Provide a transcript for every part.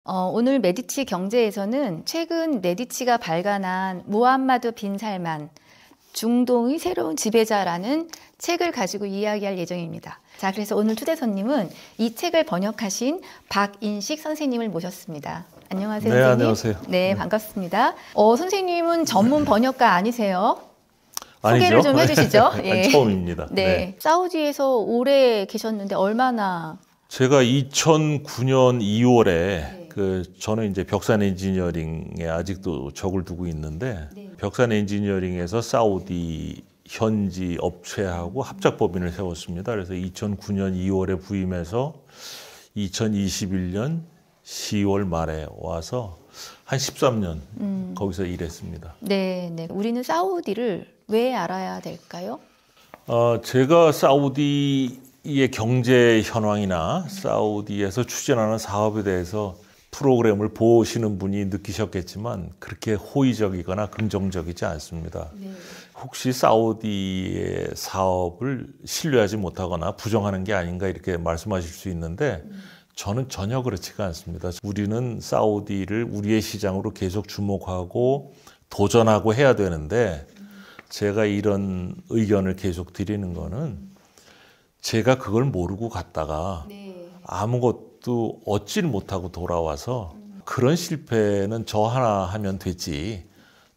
오늘 메디치 경제에서는 최근 메디치가 발간한 무함마드 빈 살만 중동의 새로운 지배자라는 책을 가지고 이야기할 예정입니다. 자, 그래서 오늘 초대 손님은 이 책을 번역하신 박인식 선생님을 모셨습니다. 안녕하세요. 네, 선생님. 안녕하세요. 네, 반갑습니다. 선생님은 전문 번역가 아니세요? 아니죠. 소개를 좀 해주시죠. 예. 처음입니다. 네. 사우디에서 오래 계셨는데 얼마나? 제가 2009년 2월에 저는 이제 벽산 엔지니어링에 아직도 적을 두고 있는데 벽산 엔지니어링에서 사우디 현지 업체하고 합작법인을 세웠습니다. 그래서 2009년 2월에 부임해서 2021년 10월 말에 와서 한 13년 거기서 일했습니다. 네. 우리는 사우디를 왜 알아야 될까요? 제가 사우디의 경제 현황이나 사우디에서 추진하는 사업에 대해서 프로그램을 보시는 분이 느끼셨겠지만 그렇게 호의적이거나 긍정적이지 않습니다. 네. 혹시 사우디의 사업을 신뢰하지 못하거나 부정하는 게 아닌가 이렇게 말씀하실 수 있는데 저는 전혀 그렇지가 않습니다. 우리는 사우디를 우리의 시장으로 계속 주목하고 도전하고 해야 되는데 제가 이런 의견을 계속 드리는 거는 제가 그걸 모르고 갔다가 아무것도 얻질 못하고 돌아와서 그런 실패는 저 하나 하면 되지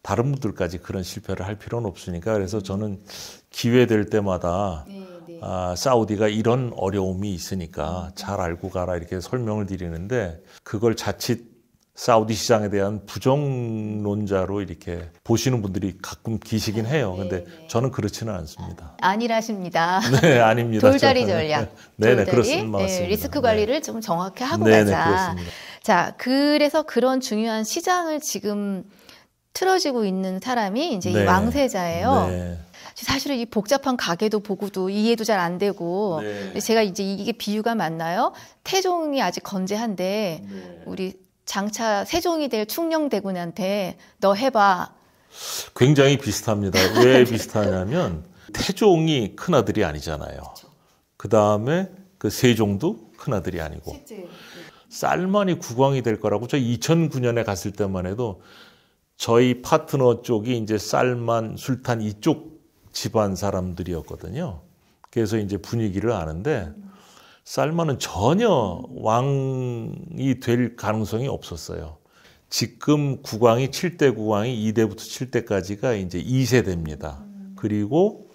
다른 분들까지 그런 실패를 할 필요는 없으니까 그래서 저는 기회 될 때마다 사우디가 이런 어려움이 있으니까 잘 알고 가라 이렇게 설명을 드리는데 그걸 자칫 사우디 시장에 대한 부정론자로 이렇게 보시는 분들이 가끔 계시긴 해요. 근데 저는 그렇지는 않습니다. 아니라십니다. 네, 아닙니다. 돌다리 전략. 네네, 그렇습니다. 네, 리스크 관리를 좀 정확히 하고 네네, 가자. 그렇습니다. 자, 그래서 그런 중요한 시장을 지금 틀어지고 있는 사람이 이제 이 왕세자예요. 네. 사실은 이 복잡한 가게도 보고도 이해도 잘 안 되고 제가 이제 이게 비유가 맞나요? 태종이 아직 건재한데 우리 장차 세종이 될 충녕대군한테 너 해봐. 굉장히 비슷합니다. 왜 비슷하냐면 태종이 큰아들이 아니잖아요. 그 다음에 그 세종도 큰아들이 아니고 살만이 국왕이 될 거라고 저 2009년에 갔을 때만 해도 저희 파트너 쪽이 이제 살만 술탄 이쪽 집안 사람들이었거든요. 그래서 이제 분위기를 아는데 살만은 전혀 왕이 될 가능성이 없었어요. 지금 국왕이 7대 국왕이 2대부터 7대까지가 이제 2세대입니다. 그리고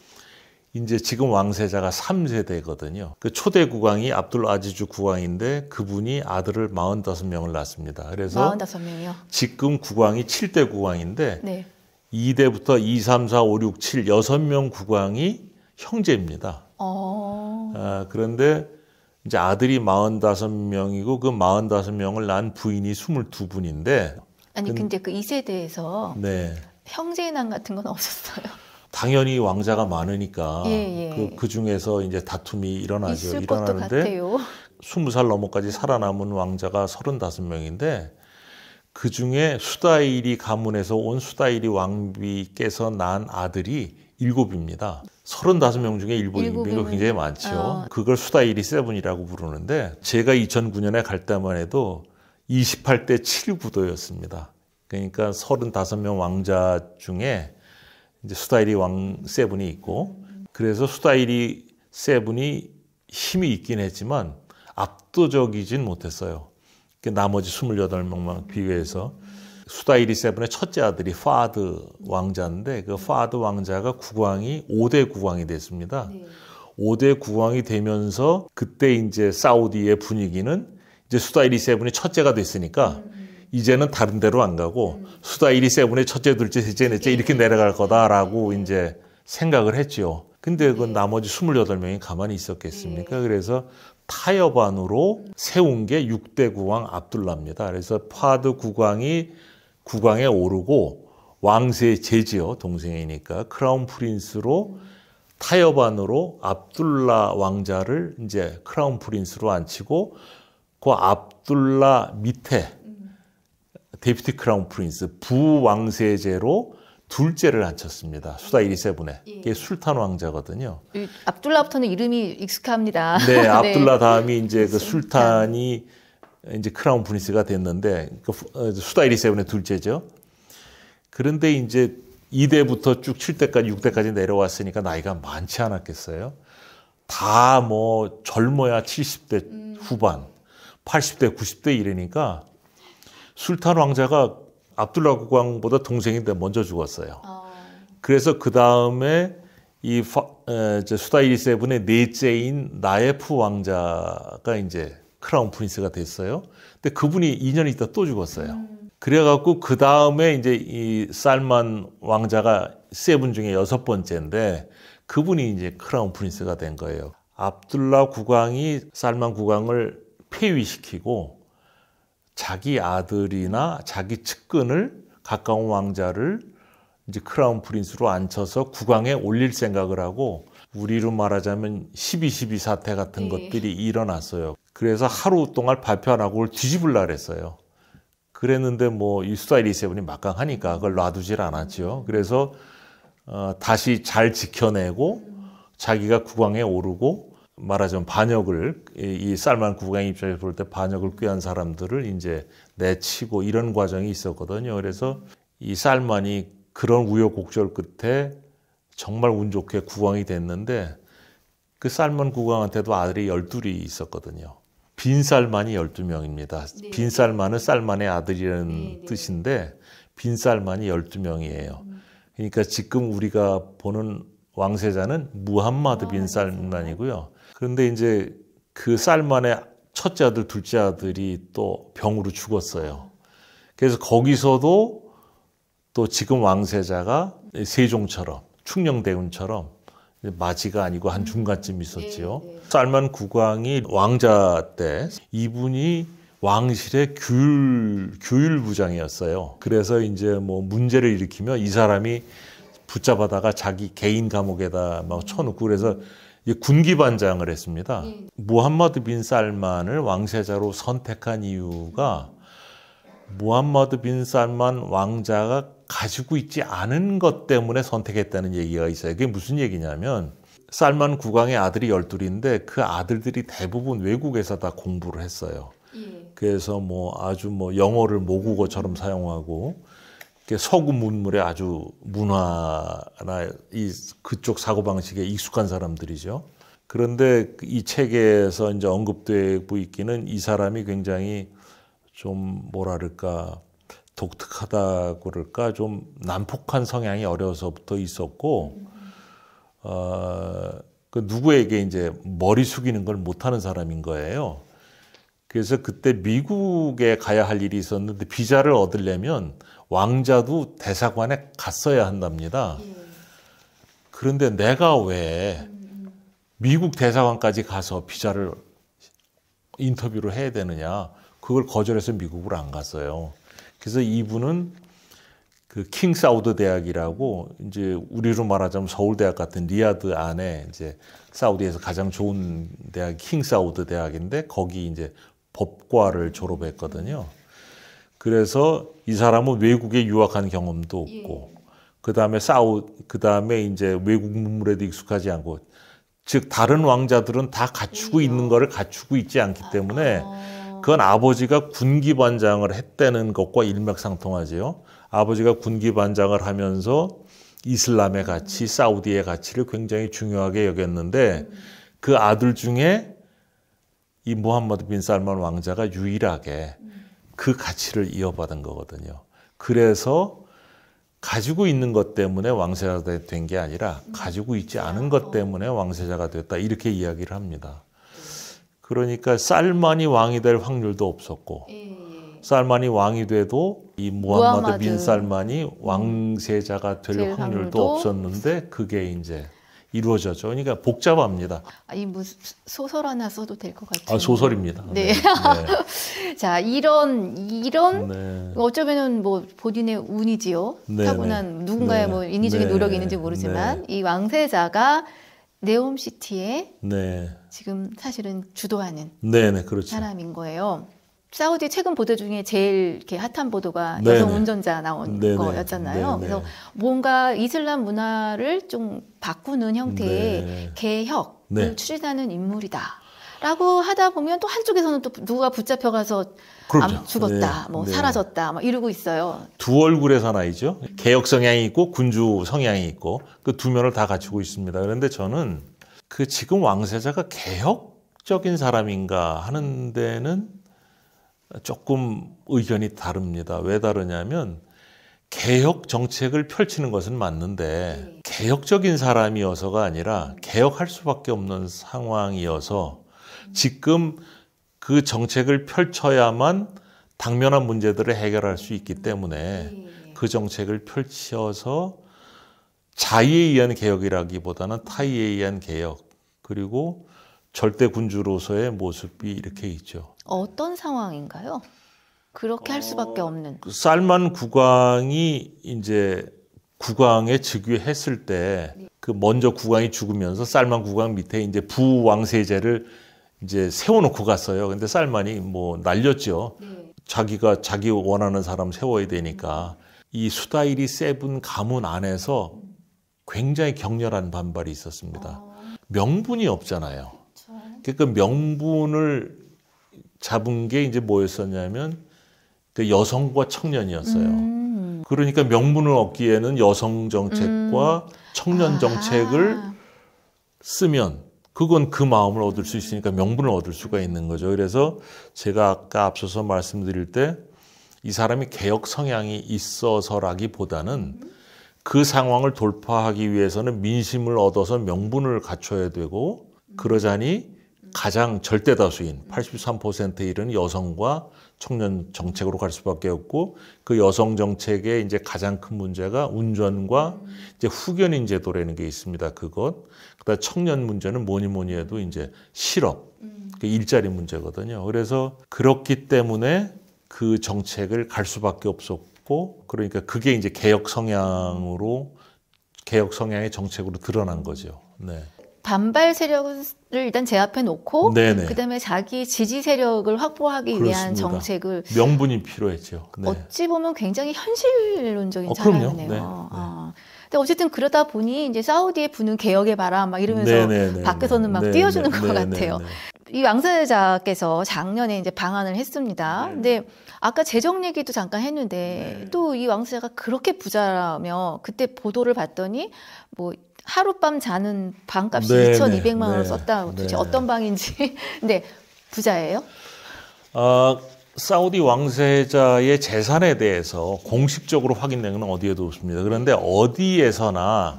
이제 지금 왕세자가 3세대거든요. 그 초대 국왕이 압둘 아지즈 국왕인데 그분이 아들을 45명을 낳습니다. 그래서 45명이요? 지금 국왕이 7대 국왕인데 2대부터 2, 3, 4, 5, 6, 7, 6명 국왕이 형제입니다. 그런데 이제 아들이 45명이고 그 45명을 낳은 부인이 22분인데 아니 근데 그 2세대에서 형제난 같은 건 없었어요? 당연히 왕자가 많으니까 그 중에서 이제 다툼이 일어나죠. 있을 것도 같아요. 20살 넘어까지 살아남은 왕자가 35명인데 그 중에 수다일이 가문에서 온 수다일이 왕비께서 낳은 아들이 7입니다. 35명 중에 7이면 굉장히 많죠. 그걸 수다일이 세븐이라고 부르는데 제가 2009년에 갈 때만 해도 28대 7구도였습니다. 그러니까 35명 왕자 중에 이제 수다일이 왕 세븐이 있고 그래서 수다일이 세븐이 힘이 있긴 했지만 압도적이진 못했어요. 나머지 28명만 비교해서 수다일이 세븐의 첫째 아들이 파드 왕자인데 그 파드 왕자가 국왕이 5대 국왕이 됐습니다. 5대 국왕이 되면서 그때 이제 사우디의 분위기는 이제 수다일이 세븐이 첫째가 됐으니까 이제는 다른 데로 안 가고 수다일이 세븐의 첫째, 둘째, 셋째, 넷째 이렇게 내려갈 거다라고 이제 생각을 했죠. 근데 그 나머지 28명이 가만히 있었겠습니까? 그래서 타협안으로 세운 게 6대 국왕 압둘라입니다. 그래서 파드 국왕이 국왕에 오르고 왕세 제지요, 동생이니까 크라운 프린스로 타협안으로 압둘라 왕자를 이제 크라운 프린스로 앉히고 그 압둘라 밑에 데피티 크라운 프린스 부왕세제로 둘째를 앉혔습니다. 수다일이 세븐에. 이게 술탄 왕자거든요. 압둘라부터는 이름이 익숙합니다. 네, 압둘라 다음이 이제 그 술탄이 이제 크라운 프린스가 됐는데 수다이리 세븐의 둘째죠. 그런데 이제 2대부터 쭉 7대까지 6대까지 내려왔으니까 나이가 많지 않았겠어요. 다 뭐 젊어야 70대 후반, 80대, 90대 이러니까 술탄 왕자가 압둘라 국왕보다 동생인데 먼저 죽었어요. 그래서 그 다음에 이 수다이리 세븐의 넷째인 나예프 왕자가 이제 크라운 프린스가 됐어요. 근데 그분이 2년 있다 또 죽었어요. 그래갖고 그 다음에 이제 이 살만 왕자가 세븐 중에 6번째인데 그분이 이제 크라운 프린스가 된 거예요. 압둘라 국왕이 살만 국왕을 폐위시키고 자기 아들이나 자기 측근을 가까운 왕자를 이제 크라운 프린스로 앉혀서 국왕에 올릴 생각을 하고 우리로 말하자면 12.12 사태 같은 것들이 일어났어요. 그래서 하루 동안 발표 안 하고 그걸 뒤집으려고 그랬어요. 그랬는데 뭐 이 수다이리 세븐이 막강하니까 그걸 놔두질 않았죠. 그래서 다시 잘 지켜내고 자기가 국왕에 오르고 말하자면 반역을 이 살만 국왕의 입장에서 볼 때 반역을 꾀한 사람들을 이제 내치고 이런 과정이 있었거든요. 그래서 이 살만이 그런 우여곡절 끝에 정말 운 좋게 국왕이 됐는데 그 살만 국왕한테도 아들이 12이 있었거든요. 빈 살만이 12명입니다. 네. 빈 살만은 살만의 아들이라는 뜻인데 빈 살만이 12명이에요. 그러니까 지금 우리가 보는 왕세자는 무함마드 빈 살만이고요. 그런데 이제 그 살만의 첫째 아들, 둘째 아들이 또 병으로 죽었어요. 그래서 거기서도 또 지금 왕세자가 세종처럼 충녕대군처럼 마지가 아니고 한 중간쯤 있었지요. 살만 국왕이 왕자 때 이분이 왕실의 규율부장이었어요. 그래서 이제 뭐 문제를 일으키면 이 사람이 붙잡아다가 자기 개인 감옥에다 막 쳐놓고 그래서 군기반장을 했습니다. 무함마드 빈 살만을 왕세자로 선택한 이유가 무함마드 빈 살만 왕자가 가지고 있지 않은 것 때문에 선택했다는 얘기가 있어요. 그게 무슨 얘기냐면 살만 국왕의 아들이 12인데 그 아들들이 대부분 외국에서 다 공부를 했어요. 그래서 뭐 아주 뭐 영어를 모국어처럼 사용하고 서구 문물에 아주 문화나 이 그쪽 사고방식에 익숙한 사람들이죠. 그런데 이 책에서 이제 언급되고 있기는 이 사람이 굉장히 좀 뭐랄까 독특하다고 그럴까 좀 난폭한 성향이 어려서부터 있었고 그 누구에게 이제 머리 숙이는 걸 못하는 사람인 거예요. 그래서 그때 미국에 가야 할 일이 있었는데 비자를 얻으려면 왕자도 대사관에 갔어야 한답니다. 그런데 내가 왜 미국 대사관까지 가서 비자를 인터뷰를 해야 되느냐. 그걸 거절해서 미국을 안 갔어요. 그래서 이분은 그 킹 사우드 대학이라고 이제 우리로 말하자면 서울대학 같은 리야드 안에 이제 사우디에서 가장 좋은 대학 킹 사우드 대학인데 거기 이제 법과를 졸업했거든요. 그래서 이 사람은 외국에 유학한 경험도 없고 그다음에 이제 외국 문물에도 익숙하지 않고 즉 다른 왕자들은 다 갖추고 있는 거를 갖추고 있지 않기 때문에 그건 아버지가 군기반장을 했다는 것과 일맥상통하지요. 아버지가 군기반장을 하면서 이슬람의 가치, 사우디의 가치를 굉장히 중요하게 여겼는데 그 아들 중에 이 무함마드 빈 살만 왕자가 유일하게 그 가치를 이어받은 거거든요. 그래서 가지고 있는 것 때문에 왕세자가 된 게 아니라 가지고 있지 않은 것 때문에 왕세자가 됐다. 이렇게 이야기를 합니다. 그러니까 살만이 왕이 될 확률도 없었고 살만이 왕이 돼도 이 무함마드 빈 살만이 왕세자가 될 확률도 없었는데 그게 이제 이루어졌죠. 그러니까 복잡합니다. 이 무슨 소설 하나 써도 될 것 같아요. 소설입니다. 네. 네. 자, 이런 네. 어쩌면은 뭐 본인의 운이지요. 네. 타고난 누군가의 네. 뭐 인위적인 네. 노력이 있는지 모르지만 네. 이 왕세자가 네옴시티에 네. 지금 사실은 주도하는 네, 그렇죠. 사람인 거예요. 사우디 최근 보도 중에 제일 이렇게 핫한 보도가 여성 운전자 나온 거였잖아요. 네네. 그래서 뭔가 이슬람 문화를 좀 바꾸는 형태의 개혁을 추진하는 인물이다. 라고 하다 보면 또 한쪽에서는 또 누가 붙잡혀가서 그렇죠. 죽었다, 네. 뭐 네. 사라졌다, 막 이러고 있어요. 두 얼굴의 사나이죠. 개혁 성향이 있고 군주 성향이 있고 그 두 면을 다 갖추고 있습니다. 그런데 저는 그 지금 왕세자가 개혁적인 사람인가 하는 데는 조금 의견이 다릅니다. 왜 다르냐면 개혁 정책을 펼치는 것은 맞는데 개혁적인 사람이어서가 아니라 개혁할 수밖에 없는 상황이어서 지금 그 정책을 펼쳐야만 당면한 문제들을 해결할 수 있기 때문에 그 정책을 펼쳐서 자의에 의한 개혁이라기보다는 타의에 의한 개혁, 그리고 절대 군주로서의 모습이 이렇게 있죠. 어떤 상황인가요? 그렇게 할 수밖에 없는. 쌀만 국왕이 이제 국왕에 즉위했을 때 그 먼저 국왕이 죽으면서 쌀만 국왕 밑에 이제 부왕세제를 이제 세워놓고 갔어요. 근데 쌀만이 뭐 날렸죠. 자기가 자기 원하는 사람 세워야 되니까. 이 수다일이 세븐 가문 안에서 굉장히 격렬한 반발이 있었습니다. 명분이 없잖아요. 그러니까 명분을 잡은 게 이제 뭐였었냐면 그 여성과 청년이었어요. 그러니까 명분을 얻기에는 여성 정책과 청년 정책을 쓰면 그건 그 마음을 얻을 수 있으니까 명분을 얻을 수가 있는 거죠. 그래서 제가 아까 앞서서 말씀드릴 때 이 사람이 개혁 성향이 있어서라기보다는 그 상황을 돌파하기 위해서는 민심을 얻어서 명분을 갖춰야 되고, 그러자니 가장 절대 다수인 83%에 이르는 여성과 청년 정책으로 갈 수밖에 없고, 그 여성 정책의 이제 가장 큰 문제가 운전과 이제 후견인 제도라는 게 있습니다. 그것. 그다음 청년 문제는 뭐니 해도 이제 실업, 그 일자리 문제거든요. 그래서 그렇기 때문에 그 정책을 갈 수밖에 없었고, 그러니까 그게 이제 개혁 성향의 정책으로 드러난 거죠. 네. 반발 세력을 일단 제압해 놓고 네네. 그다음에 자기 지지 세력을 확보하기 위한 그렇습니다. 정책을 명분이 필요했죠. 네. 어찌 보면 굉장히 현실론적인 그럼요. 사람이네요. 네. 근데 어쨌든 그러다 보니 이제 사우디에 부는 개혁의 바람 막 이러면서 네네네. 밖에서는 막 네네. 띄워주는 것 네네. 같아요. 네네. 이 왕세자께서 작년에 이제 방한을 했습니다. 네. 근데 아까 재정 얘기도 잠깐 했는데 네. 또 이 왕세자가 그렇게 부자라며 그때 보도를 봤더니 뭐 하룻밤 자는 방값이 네네. 2,200만 원을 네. 썼다고. 도대체 네. 어떤 방인지. 네, 부자예요? 사우디 왕세자의 재산에 대해서 공식적으로 확인된 건 어디에도 없습니다. 그런데 어디에서나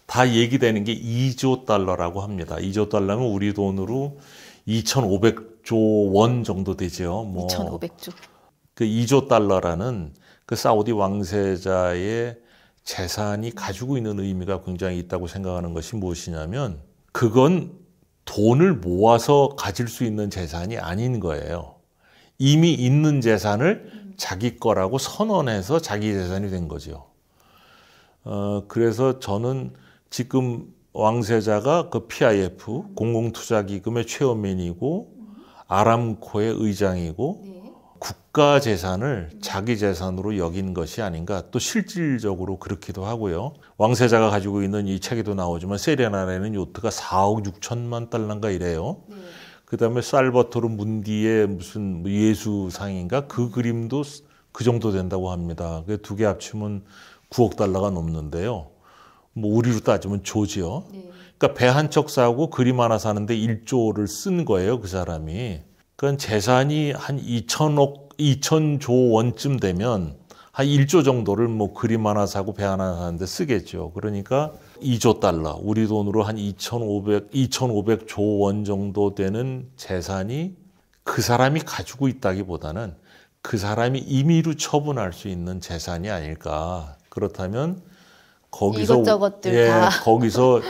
다 얘기되는 게 2조 달러라고 합니다. 2조 달러면 우리 돈으로 2,500조 원 정도 되죠. 2,500조. 그 2조 달러라는 그 사우디 왕세자의 재산이 가지고 있는 의미가 굉장히 있다고 생각하는 것이 무엇이냐면, 그건 돈을 모아서 가질 수 있는 재산이 아닌 거예요. 이미 있는 재산을 자기 거라고 선언해서 자기 재산이 된 거죠. 그래서 저는 지금 왕세자가 그 PIF 공공투자기금의 체어맨이고 아람코의 의장이고 국가 재산을 자기 재산으로 여긴 것이 아닌가, 또 실질적으로 그렇기도 하고요. 왕세자가 가지고 있는 이 책에도 나오지만 세레나라는 요트가 4억 6천만 달러인가 이래요. 그다음에 살바토르 문디의 무슨 예수상인가 그 그림도 그 정도 된다고 합니다. 그 두 개 합치면 9억 달러가 넘는데요. 뭐 우리로 따지면 조지요. 그러니까 배 한 척 사고 그림 하나 사는데 1조를 쓴 거예요, 그 사람이. 그러니까 재산이 한 2천조 원쯤 되면 한 1조 정도를 뭐 그림 하나 사고 배 하나 사는데 쓰겠죠. 그러니까 2조 달러, 우리 돈으로 한 2,500조 원 정도 되는 재산이 그 사람이 가지고 있다기보다는 그 사람이 임의로 처분할 수 있는 재산이 아닐까. 그렇다면 거기서 이것저것들 다. 거기서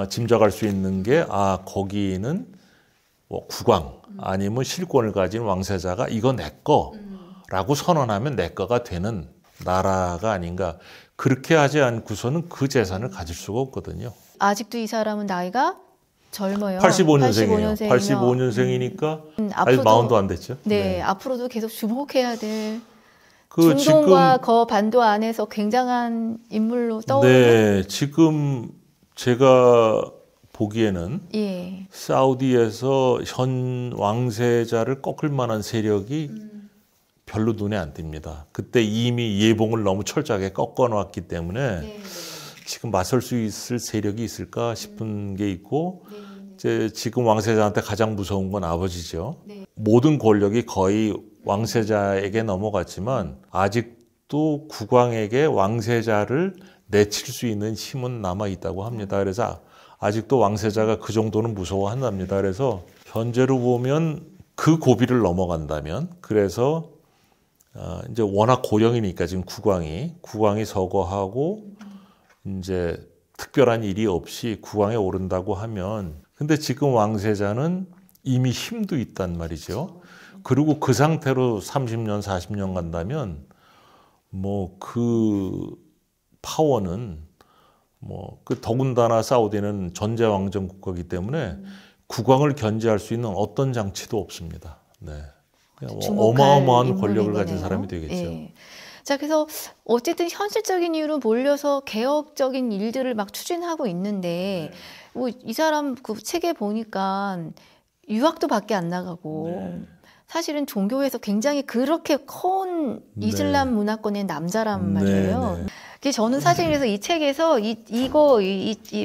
짐작할 수 있는 게, 거기는 뭐 국왕 아니면 실권을 가진 왕세자가 이거 내 거라고 선언하면 내 거가 되는 나라가 아닌가. 그렇게 하지 않고서는 그 재산을 가질 수가 없거든요. 아직도 이 사람은 나이가 젊어요. 85년생이에요. 85년생이니까 아직 마흔도 안 됐죠. 네, 앞으로도 계속 주목해야 될 그 중동과 거 반도 안에서 굉장한 인물로 떠오르는. 네, 지금 제가 보기에는 예. 사우디에서 현 왕세자를 꺾을 만한 세력이 별로 눈에 안 띕니다. 그때 이미 예봉을 너무 철저하게 꺾어놨기 때문에 네. 지금 맞설 수 있을 세력이 있을까 싶은 게 있고 이제 지금 왕세자한테 가장 무서운 건 아버지죠. 네. 모든 권력이 거의 왕세자에게 넘어갔지만 아직도 국왕에게 왕세자를 내칠 수 있는 힘은 남아있다고 합니다. 그래서 아직도 왕세자가 그 정도는 무서워한답니다. 그래서 현재로 보면 그 고비를 넘어간다면 그래서 이제 워낙 고령이니까 지금 국왕이 서거하고 이제 특별한 일이 없이 국왕에 오른다고 하면 근데 지금 왕세자는 이미 힘도 있단 말이죠. 그리고 그 상태로 30년, 40년 간다면 뭐 그 파워는 뭐 그 더군다나 사우디는 전제왕정 국가이기 때문에 국왕을 견제할 수 있는 어떤 장치도 없습니다. 네. 어마어마한 권력을 가진 사람이 되겠죠. 예. 자, 그래서 어쨌든 현실적인 이유로 몰려서 개혁적인 일들을 막 추진하고 있는데 뭐 이 사람 그 책에 보니까 유학도 밖에 안 나가고 사실은 종교에서 굉장히 그렇게 커온 이슬람 문화권의 남자란 말이에요. 그래서 저는 사실 그래서 이 책에서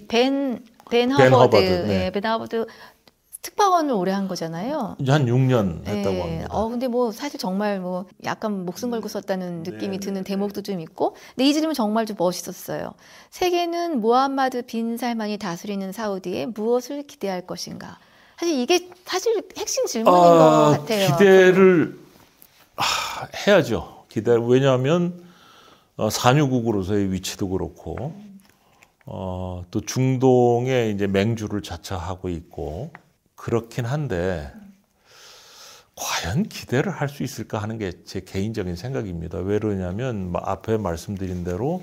벤 허버드 특파원을 오래 한 거잖아요. 한 6년 했다고 합니다. 근데 뭐 사실 정말 뭐 약간 목숨 걸고 썼다는 느낌이 드는 대목도 좀 있고, 근데 이 질문 정말 좀 멋있었어요. 세계는 무함마드 빈 살만이 다스리는 사우디에 무엇을 기대할 것인가? 사실 이게 사실 핵심 질문인 것 같아요. 기대를 해야죠. 왜냐하면 산유국으로서의 위치도 그렇고, 또 중동에 이제 맹주를 자처하고 있고. 그렇긴 한데 과연 기대를 할 수 있을까 하는 게 제 개인적인 생각입니다. 왜 그러냐면 앞에 말씀드린 대로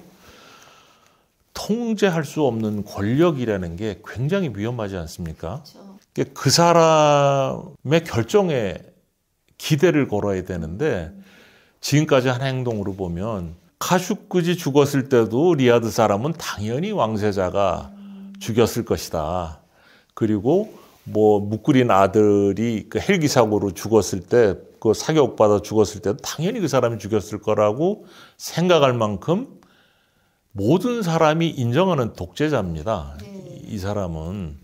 통제할 수 없는 권력이라는 게 굉장히 위험하지 않습니까? 그렇죠. 그 사람의 결정에 기대를 걸어야 되는데 지금까지 한 행동으로 보면 카슈크지 죽었을 때도 리야드 사람은 당연히 왕세자가 죽였을 것이다. 그리고 뭐 묵그린 아들이 그 헬기 사고로 죽었을 때, 그 사격받아 죽었을 때도 당연히 그 사람이 죽였을 거라고 생각할 만큼 모든 사람이 인정하는 독재자입니다. 이 사람은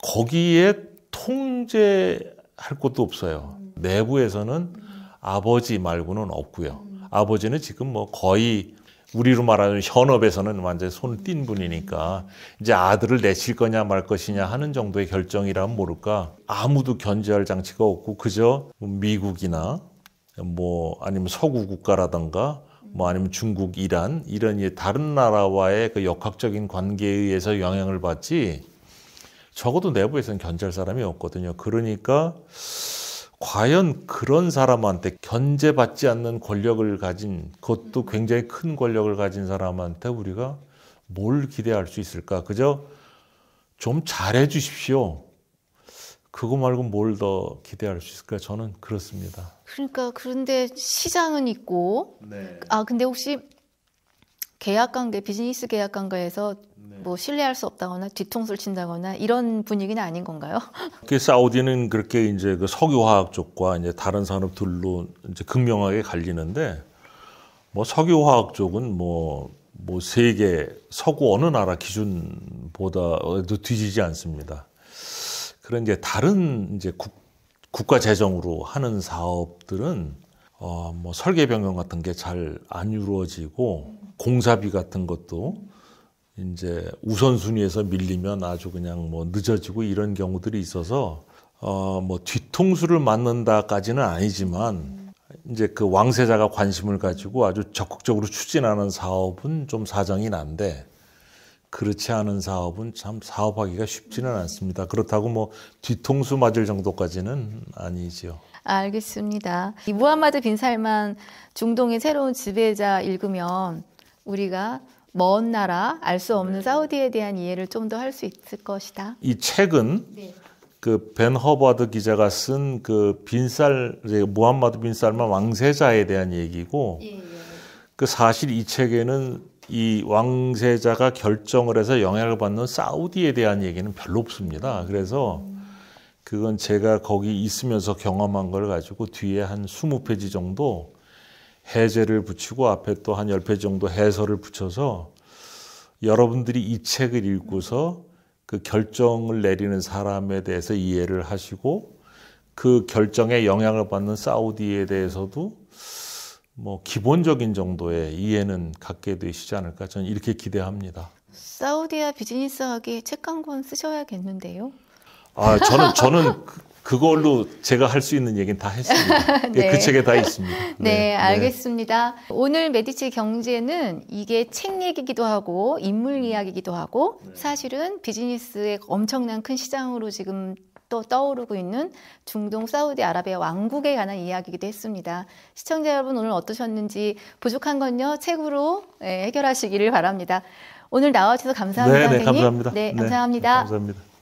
거기에 통제할 것도 없어요. 내부에서는 아버지 말고는 없고요. 아버지는 지금 뭐 거의 우리로 말하는 현업에서는 완전히 손을 띈 분이니까 이제 아들을 내칠 거냐 말 것이냐 하는 정도의 결정이라면 모를까. 아무도 견제할 장치가 없고 그저 미국이나 뭐 아니면 서구 국가라든가 뭐 아니면 중국, 이란 이런 다른 나라와의 그 역학적인 관계에 의해서 영향을 받지 적어도 내부에서는 견제할 사람이 없거든요. 그러니까 과연 그런 사람한테 견제받지 않는 권력을 가진, 그것도 굉장히 큰 권력을 가진 사람한테 우리가 뭘 기대할 수 있을까? 그저 좀 잘해 주십시오. 그거 말고 뭘 더 기대할 수 있을까? 저는 그렇습니다. 그러니까 그런데 시장은 있고, 근데 혹시 비즈니스 계약 관계에서 뭐 신뢰할 수 없다거나 뒤통수를 친다거나 이런 분위기는 아닌 건가요? 사우디는 그렇게 이제 그 석유화학 쪽과 이제 다른 산업들로 이제 극명하게 갈리는데 뭐 석유화학 쪽은 뭐 세계 서구 어느 나라 기준보다도 뒤지지 않습니다. 그런 이제 다른 이제 국가 재정으로 하는 사업들은 뭐 설계 변경 같은 게 잘 안 이루어지고 공사비 같은 것도 이제 우선순위에서 밀리면 아주 그냥 뭐 늦어지고 이런 경우들이 있어서 뭐 뒤통수를 맞는다까지는 아니지만 이제 그 왕세자가 관심을 가지고 아주 적극적으로 추진하는 사업은 좀 사정이 난데 그렇지 않은 사업은 참 사업하기가 쉽지는 않습니다. 그렇다고 뭐 뒤통수 맞을 정도까지는 아니지요. 알겠습니다. 이 무함마드 빈 살만 중동의 새로운 지배자 읽으면 우리가 먼 나라, 알 수 없는 사우디에 대한 이해를 좀 더 할 수 있을 것이다. 이 책은 그 벤 허버드 기자가 쓴 그 무함마드 빈 살만 왕세자에 대한 얘기고 그 사실 이 책에는 이 왕세자가 결정을 해서 영향을 받는 사우디에 대한 얘기는 별로 없습니다. 그래서 그건 제가 거기 있으면서 경험한 걸 가지고 뒤에 한 20페이지 정도 해제를 붙이고 앞에 또 한 10페이지 정도 해설을 붙여서 여러분들이 이 책을 읽고서 그 결정을 내리는 사람에 대해서 이해를 하시고 그 결정에 영향을 받는 사우디에 대해서도 뭐 기본적인 정도의 이해는 갖게 되시지 않을까 저는 이렇게 기대합니다. 사우디아 비즈니스학에 책 한 권 쓰셔야겠는데요. 아, 저는 그걸로 제가 할 수 있는 얘기는 다 했습니다. 네. 그 책에 다 있습니다. 네, 알겠습니다. 오늘 메디치 경제는 이게 책 얘기기도 하고 인물 이야기기도 하고 사실은 비즈니스의 엄청난 큰 시장으로 지금 또 떠오르고 있는 중동 사우디아라비아 왕국에 관한 이야기이기도 했습니다. 시청자 여러분 오늘 어떠셨는지 부족한 건요 책으로 해결하시기를 바랍니다. 오늘 나와주셔서 감사합니다. 네, 선생님. 감사합니다. 네, 감사합니다. 감사합니다.